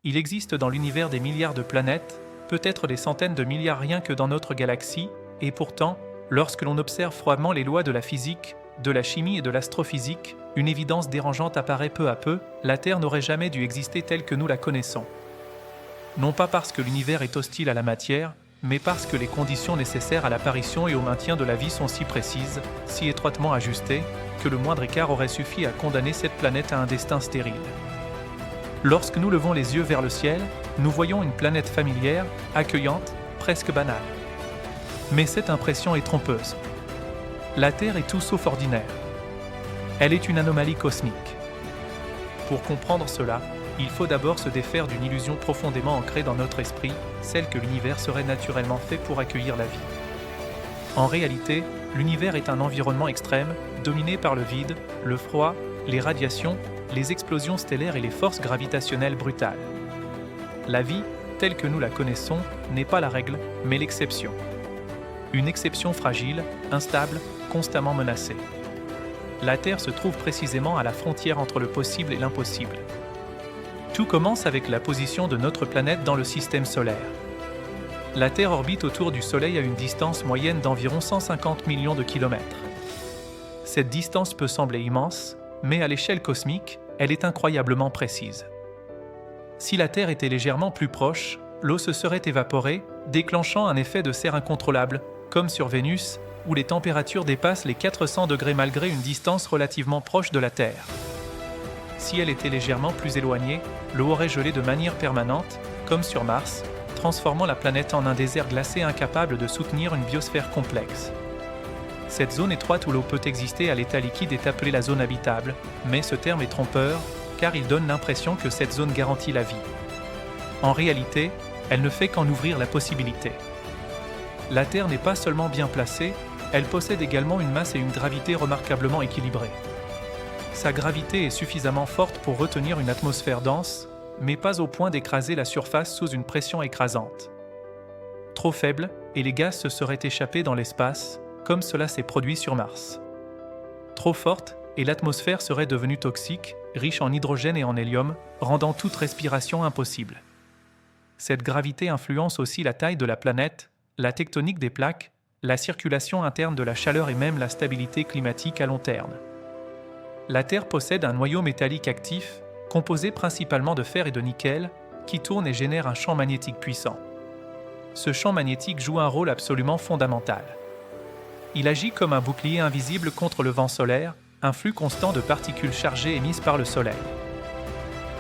Il existe dans l'univers des milliards de planètes, peut-être des centaines de milliards rien que dans notre galaxie, et pourtant, lorsque l'on observe froidement les lois de la physique, de la chimie et de l'astrophysique, une évidence dérangeante apparaît peu à peu, la Terre n'aurait jamais dû exister telle que nous la connaissons. Non pas parce que l'univers est hostile à la matière, mais parce que les conditions nécessaires à l'apparition et au maintien de la vie sont si précises, si étroitement ajustées, que le moindre écart aurait suffi à condamner cette planète à un destin stérile. Lorsque nous levons les yeux vers le ciel, nous voyons une planète familière, accueillante, presque banale. Mais cette impression est trompeuse. La Terre est tout sauf ordinaire. Elle est une anomalie cosmique. Pour comprendre cela, il faut d'abord se défaire d'une illusion profondément ancrée dans notre esprit, celle que l'univers serait naturellement fait pour accueillir la vie. En réalité, l'univers est un environnement extrême, dominé par le vide, le froid, les radiations, les explosions stellaires et les forces gravitationnelles brutales. La vie, telle que nous la connaissons, n'est pas la règle, mais l'exception. Une exception fragile, instable, constamment menacée. La Terre se trouve précisément à la frontière entre le possible et l'impossible. Tout commence avec la position de notre planète dans le système solaire. La Terre orbite autour du Soleil à une distance moyenne d'environ 150 millions de kilomètres. Cette distance peut sembler immense, mais à l'échelle cosmique, elle est incroyablement précise. Si la Terre était légèrement plus proche, l'eau se serait évaporée, déclenchant un effet de serre incontrôlable, comme sur Vénus, où les températures dépassent les 400 degrés malgré une distance relativement proche de la Terre. Si elle était légèrement plus éloignée, l'eau aurait gelé de manière permanente, comme sur Mars, transformant la planète en un désert glacé incapable de soutenir une biosphère complexe. Cette zone étroite où l'eau peut exister à l'état liquide est appelée la zone habitable, mais ce terme est trompeur, car il donne l'impression que cette zone garantit la vie. En réalité, elle ne fait qu'en ouvrir la possibilité. La Terre n'est pas seulement bien placée, elle possède également une masse et une gravité remarquablement équilibrées. Sa gravité est suffisamment forte pour retenir une atmosphère dense, mais pas au point d'écraser la surface sous une pression écrasante. Trop faible, et les gaz se seraient échappés dans l'espace, comme cela s'est produit sur Mars. Trop forte, et l'atmosphère serait devenue toxique, riche en hydrogène et en hélium, rendant toute respiration impossible. Cette gravité influence aussi la taille de la planète, la tectonique des plaques, la circulation interne de la chaleur et même la stabilité climatique à long terme. La Terre possède un noyau métallique actif, composé principalement de fer et de nickel, qui tourne et génère un champ magnétique puissant. Ce champ magnétique joue un rôle absolument fondamental. Il agit comme un bouclier invisible contre le vent solaire, un flux constant de particules chargées émises par le Soleil.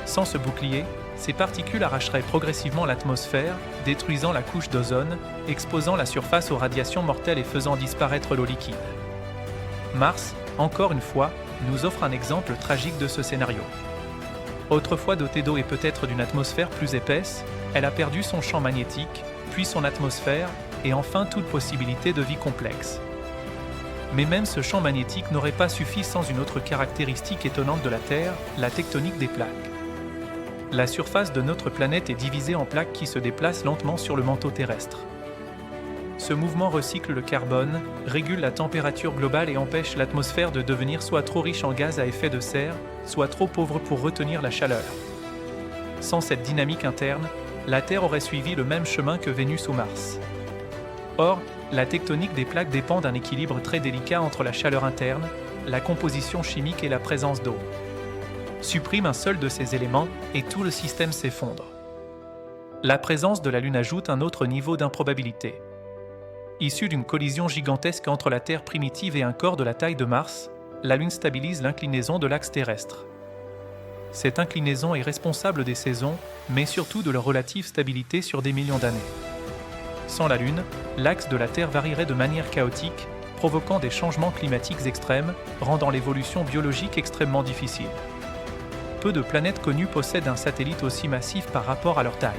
Sans ce bouclier, ces particules arracheraient progressivement l'atmosphère, détruisant la couche d'ozone, exposant la surface aux radiations mortelles et faisant disparaître l'eau liquide. Mars, encore une fois, nous offre un exemple tragique de ce scénario. Autrefois dotée d'eau et peut-être d'une atmosphère plus épaisse, elle a perdu son champ magnétique, puis son atmosphère, et enfin toute possibilité de vie complexe. Mais même ce champ magnétique n'aurait pas suffi sans une autre caractéristique étonnante de la Terre, la tectonique des plaques. La surface de notre planète est divisée en plaques qui se déplacent lentement sur le manteau terrestre. Ce mouvement recycle le carbone, régule la température globale et empêche l'atmosphère de devenir soit trop riche en gaz à effet de serre, soit trop pauvre pour retenir la chaleur. Sans cette dynamique interne, la Terre aurait suivi le même chemin que Vénus ou Mars. Or, la tectonique des plaques dépend d'un équilibre très délicat entre la chaleur interne, la composition chimique et la présence d'eau. Supprime un seul de ces éléments et tout le système s'effondre. La présence de la Lune ajoute un autre niveau d'improbabilité. Issue d'une collision gigantesque entre la Terre primitive et un corps de la taille de Mars, la Lune stabilise l'inclinaison de l'axe terrestre. Cette inclinaison est responsable des saisons, mais surtout de leur relative stabilité sur des millions d'années. Sans la Lune, l'axe de la Terre varierait de manière chaotique, provoquant des changements climatiques extrêmes, rendant l'évolution biologique extrêmement difficile. Peu de planètes connues possèdent un satellite aussi massif par rapport à leur taille.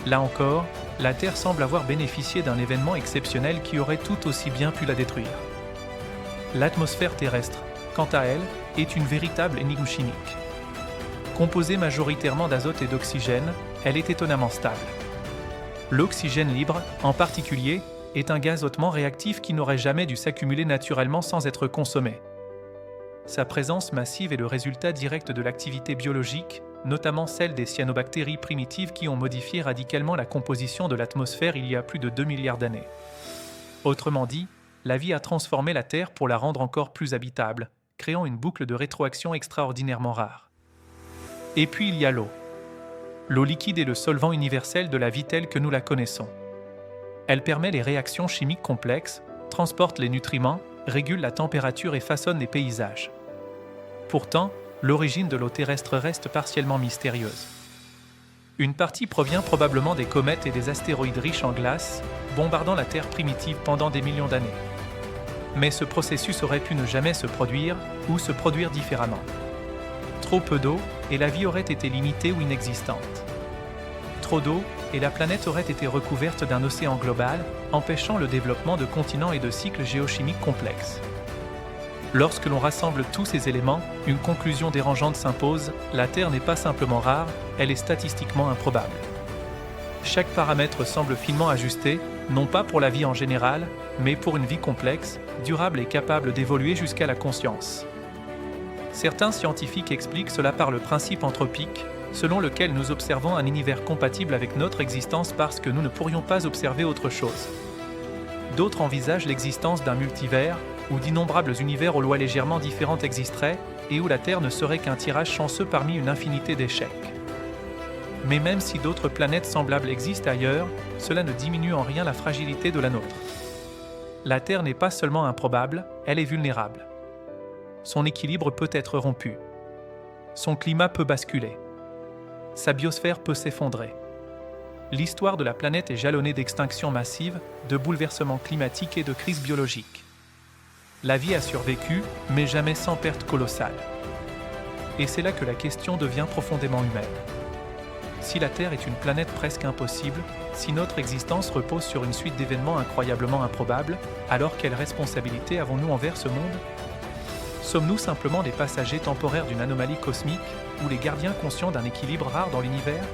Là encore, la Terre semble avoir bénéficié d'un événement exceptionnel qui aurait tout aussi bien pu la détruire. L'atmosphère terrestre, quant à elle, est une véritable énigme chimique. Composée majoritairement d'azote et d'oxygène, elle est étonnamment stable. L'oxygène libre, en particulier, est un gaz hautement réactif qui n'aurait jamais dû s'accumuler naturellement sans être consommé. Sa présence massive est le résultat direct de l'activité biologique, notamment celle des cyanobactéries primitives qui ont modifié radicalement la composition de l'atmosphère il y a plus de 2 milliards d'années. Autrement dit, la vie a transformé la Terre pour la rendre encore plus habitable, créant une boucle de rétroaction extraordinairement rare. Et puis il y a l'eau. L'eau liquide est le solvant universel de la vie telle que nous la connaissons. Elle permet les réactions chimiques complexes, transporte les nutriments, régule la température et façonne les paysages. Pourtant, l'origine de l'eau terrestre reste partiellement mystérieuse. Une partie provient probablement des comètes et des astéroïdes riches en glace, bombardant la Terre primitive pendant des millions d'années. Mais ce processus aurait pu ne jamais se produire ou se produire différemment. Trop peu d'eau et la vie aurait été limitée ou inexistante. Trop d'eau et la planète aurait été recouverte d'un océan global, empêchant le développement de continents et de cycles géochimiques complexes. Lorsque l'on rassemble tous ces éléments, une conclusion dérangeante s'impose, la Terre n'est pas simplement rare, elle est statistiquement improbable. Chaque paramètre semble finement ajusté, non pas pour la vie en général, mais pour une vie complexe, durable et capable d'évoluer jusqu'à la conscience. Certains scientifiques expliquent cela par le principe anthropique, selon lequel nous observons un univers compatible avec notre existence parce que nous ne pourrions pas observer autre chose. D'autres envisagent l'existence d'un multivers, où d'innombrables univers aux lois légèrement différentes existeraient et où la Terre ne serait qu'un tirage chanceux parmi une infinité d'échecs. Mais même si d'autres planètes semblables existent ailleurs, cela ne diminue en rien la fragilité de la nôtre. La Terre n'est pas seulement improbable, elle est vulnérable. Son équilibre peut être rompu. Son climat peut basculer. Sa biosphère peut s'effondrer. L'histoire de la planète est jalonnée d'extinctions massives, de bouleversements climatiques et de crises biologiques. La vie a survécu, mais jamais sans perte colossale. Et c'est là que la question devient profondément humaine. Si la Terre est une planète presque impossible, si notre existence repose sur une suite d'événements incroyablement improbables, alors quelle responsabilité avons-nous envers ce monde ? Sommes-nous simplement des passagers temporaires d'une anomalie cosmique ou les gardiens conscients d'un équilibre rare dans l'univers ?